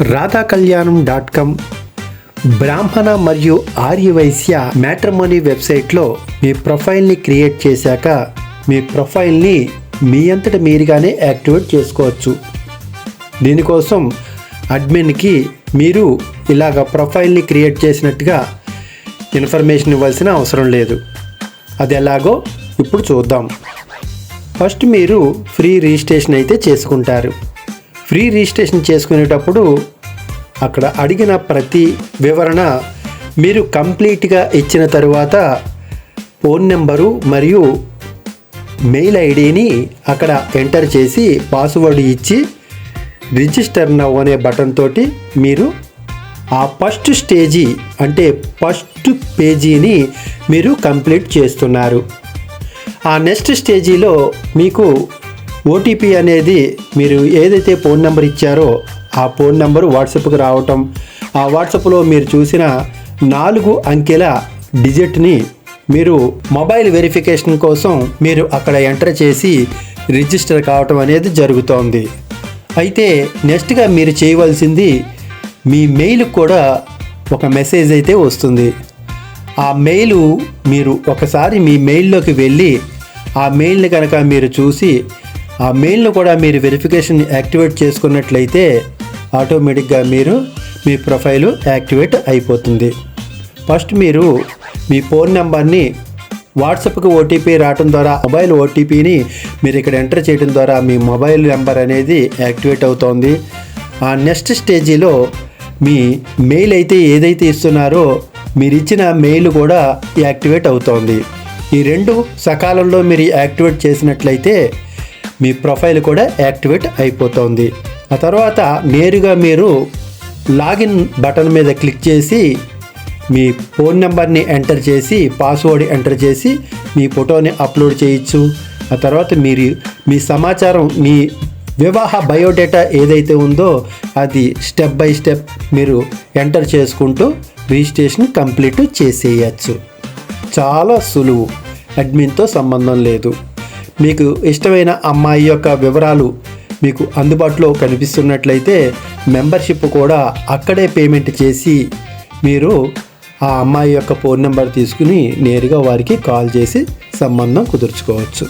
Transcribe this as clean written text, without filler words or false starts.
రాధాకళ్యాణం.com బ్రాహ్మణ మరియు ఆర్యవైశ్య మ్యాట్రిమోనీ వెబ్సైట్లో మీ ప్రొఫైల్ని క్రియేట్ చేశాక మీ ప్రొఫైల్ని మీ అంతట మీరుగానే యాక్టివేట్ చేసుకోవచ్చు. దీనికోసం అడ్మిన్కి మీరు ఇలాగ ప్రొఫైల్ని క్రియేట్ చేసినట్టుగా ఇన్ఫర్మేషన్ ఇవ్వాల్సిన అవసరం లేదు. అది ఎలాగో ఇప్పుడు చూద్దాం. ఫస్ట్ మీరు ఫ్రీ రిజిస్ట్రేషన్ అయితే చేసుకుంటారు. ఫ్రీ రిజిస్ట్రేషన్ చేసుకునేటప్పుడు అక్కడ అడిగిన ప్రతి వివరణ మీరు కంప్లీట్గా ఇచ్చిన తరువాత ఫోన్ నెంబరు మరియు మెయిల్ ఐడిని అక్కడ ఎంటర్ చేసి పాస్వర్డ్ ఇచ్చి రిజిస్టర్ నౌ అనే బటన్ తోటి మీరు ఆ ఫస్ట్ స్టేజీ అంటే ఫస్ట్ పేజీని మీరు కంప్లీట్ చేస్తున్నారు. ఆ నెక్స్ట్ స్టేజీలో మీకు ఓటీపీ అనేది మీరు ఏదైతే ఫోన్ నెంబర్ ఇచ్చారో ఆ ఫోన్ నెంబరు వాట్సాప్కి రావటం, ఆ వాట్సాప్లో మీరు చూసిన 4 అంకెల డిజిట్ని మీరు మొబైల్ వెరిఫికేషన్ కోసం మీరు అక్కడ ఎంటర్ చేసి రిజిస్టర్ కావటం అనేది జరుగుతోంది. అయితే నెక్స్ట్గా మీరు చేయవలసింది మీ మెయిల్ కూడా ఒక మెసేజ్ అయితే వస్తుంది. ఆ మెయిల్ మీరు ఒకసారి మీ మెయిల్లోకి వెళ్ళి ఆ మెయిల్ని కనుక మీరు చూసి ఆ మెయిల్ను కూడా మీరు వెరిఫికేషన్ యాక్టివేట్ చేసుకున్నట్లయితే ఆటోమేటిక్గా మీ ప్రొఫైలు యాక్టివేట్ అయిపోతుంది. ఫస్ట్ మీరు మీ ఫోన్ నెంబర్ని వాట్సాప్కి ఓటీపీ రావడం ద్వారా మొబైల్ ఓటీపీని మీరు ఇక్కడ ఎంటర్ చేయడం ద్వారా మీ మొబైల్ నెంబర్ అనేది యాక్టివేట్ అవుతోంది. ఆ నెక్స్ట్ స్టేజీలో మీ మెయిల్ అయితే ఏదైతే ఇస్తున్నారో మీరు ఇచ్చిన మెయిల్ కూడా యాక్టివేట్ అవుతోంది. ఈ 2 సకాలంలో మీరు యాక్టివేట్ చేసినట్లయితే మీ ప్రొఫైల్ కూడా యాక్టివేట్ అయిపోతుంది. ఆ తర్వాత నేరుగా మీరు లాగిన్ బటన్ మీద క్లిక్ చేసి మీ ఫోన్ నెంబర్ని ఎంటర్ చేసి పాస్వర్డ్ ఎంటర్ చేసి మీ ఫోటోని అప్లోడ్ చేయొచ్చు. ఆ తర్వాత మీ సమాచారం మీ వివాహ బయోడేటా ఏదైతే ఉందో అది స్టెప్ బై స్టెప్ మీరు ఎంటర్ చేసుకుంటూ రిజిస్ట్రేషన్ కంప్లీట్ చేసేయచ్చు. చాలా సులువు, అడ్మిన్తో సంబంధం లేదు. మీకు ఇష్టమైన అమ్మాయి యొక్క వివరాలు మీకు అందుబాటులో కనిపిస్తున్నట్లయితే మెంబర్షిప్ కూడా అక్కడే పేమెంట్ చేసి మీరు ఆ అమ్మాయి యొక్క ఫోన్ నెంబర్ తీసుకుని నేరుగా వారికి కాల్ చేసి సంబంధం కుదుర్చుకోవచ్చు.